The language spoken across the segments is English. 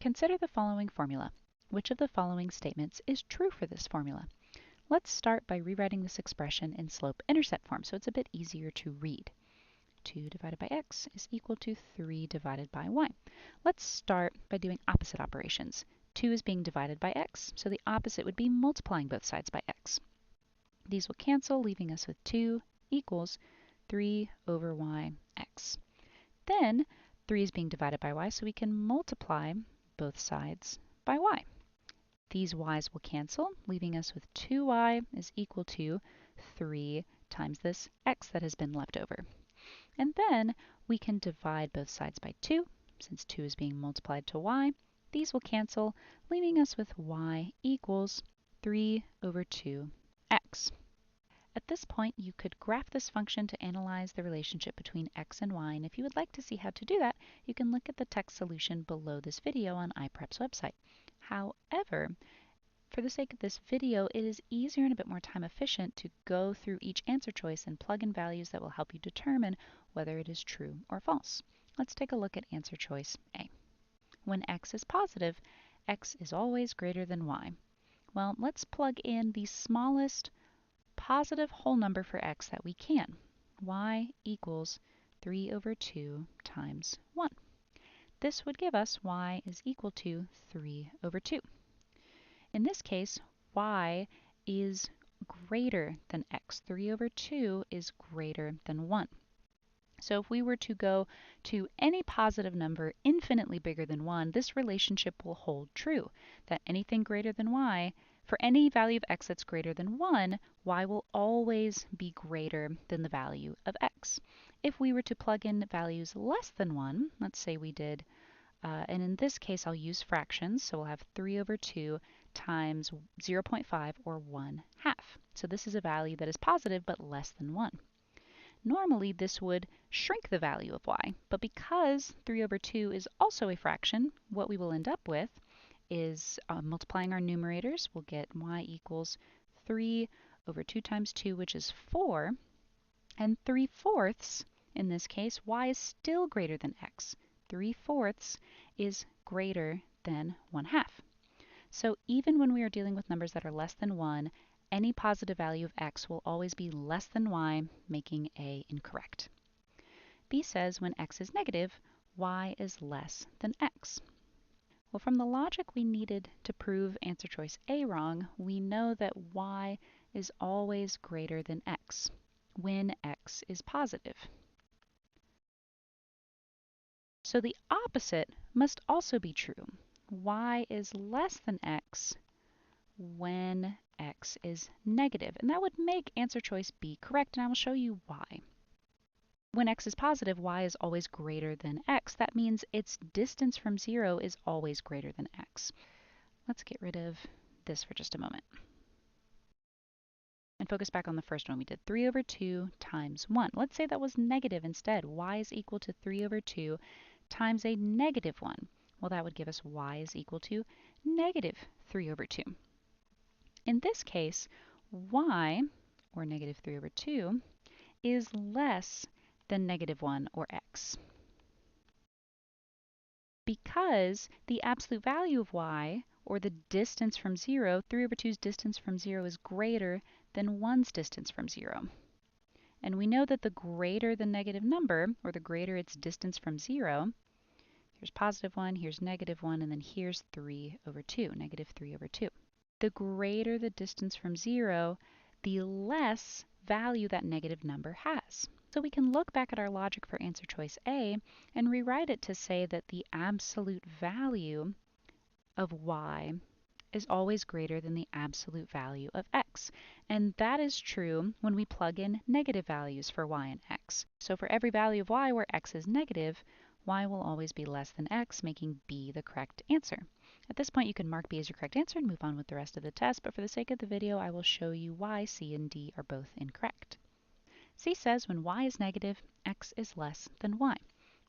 Consider the following formula. Which of the following statements is true for this formula? Let's start by rewriting this expression in slope-intercept form so it's a bit easier to read. 2 divided by x is equal to 3 divided by y. Let's start by doing opposite operations. 2 is being divided by x, so the opposite would be multiplying both sides by x. These will cancel, leaving us with 2 equals 3 over y x. Then 3 is being divided by y, so we can multiply both sides by y. These y's will cancel, leaving us with 2y is equal to 3 times this x that has been left over. And then we can divide both sides by 2, since 2 is being multiplied to y. These will cancel, leaving us with y equals 3 over 2x. At this point, you could graph this function to analyze the relationship between x and y, and if you would like to see how to do that, you can look at the text solution below this video on iPREP's website. However, for the sake of this video, it is easier and a bit more time efficient to go through each answer choice and plug in values that will help you determine whether it is true or false. Let's take a look at answer choice A. When x is positive, x is always greater than y. Well, let's plug in the smallest positive whole number for x that we can. Y equals 3 over 2 times 1. This would give us y is equal to 3 over 2. In this case, y is greater than x. 3 over 2 is greater than 1. So if we were to go to any positive number infinitely bigger than 1, this relationship will hold true, that anything greater than y, for any value of x that's greater than 1, y will always be greater than the value of x. If we were to plug in values less than 1, let's say we did, and in this case I'll use fractions, so we'll have 3 over 2 times 0.5 or 1/2. So this is a value that is positive but less than 1. Normally this would shrink the value of y, but because 3 over 2 is also a fraction, what we will end up with is multiplying our numerators. We'll get y equals 3 over 2 times 2, which is 4, and 3/4, in this case, y is still greater than x. 3/4 is greater than 1/2. So even when we are dealing with numbers that are less than 1, any positive value of x will always be less than y, making A incorrect. B says when x is negative, y is less than x. Well, from the logic we needed to prove answer choice A wrong, we know that y is always greater than x when x is positive. So the opposite must also be true. Y is less than x when x is negative, and that would make answer choice B correct, and I will show you why. When x is positive, y is always greater than x. That means its distance from 0 is always greater than x. Let's get rid of this for just a moment and focus back on the first one. We did 3 over 2 times 1. Let's say that was negative instead. Y is equal to 3 over 2 times a negative 1. Well, that would give us y is equal to negative 3 over 2. In this case, y, or negative 3 over 2, is less than negative 1, or x. Because the absolute value of y, or the distance from 0, 3 over 2's distance from 0 is greater than 1's distance from 0. And we know that the greater the negative number, or the greater its distance from 0, here's positive 1, here's negative 1, and then here's 3 over 2, negative 3 over 2. The greater the distance from 0, the less value that negative number has. So we can look back at our logic for answer choice A and rewrite it to say that the absolute value of y is always greater than the absolute value of x. And that is true when we plug in negative values for y and x. So for every value of y where x is negative, y will always be less than x, making B the correct answer. At this point, you can mark B as your correct answer and move on with the rest of the test, but for the sake of the video, I will show you why C and D are both incorrect. C says when y is negative, x is less than y.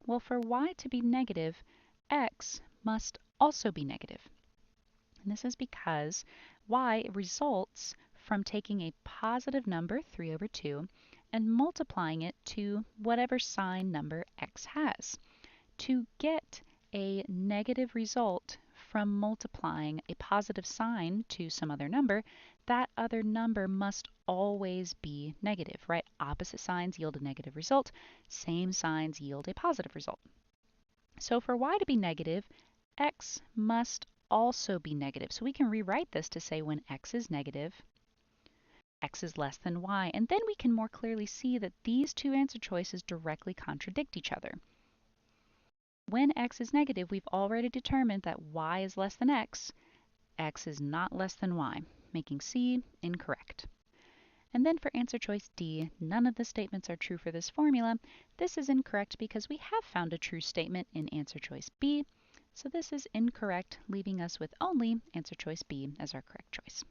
Well, for y to be negative, x must also be negative. And this is because y results from taking a positive number, 3 over 2, and multiplying it to whatever sign number x has. To get a negative result from multiplying a positive sign to some other number, that other number must always be negative, right? Opposite signs yield a negative result. Same signs yield a positive result. So for y to be negative, x must also be negative. So we can rewrite this to say when x is negative, x is less than y. And then we can more clearly see that these two answer choices directly contradict each other. When x is negative, we've already determined that y is less than x is not less than y, making C incorrect. And then for answer choice D, none of the statements are true for this formula. This is incorrect because we have found a true statement in answer choice B, so this is incorrect, leaving us with only answer choice B as our correct choice.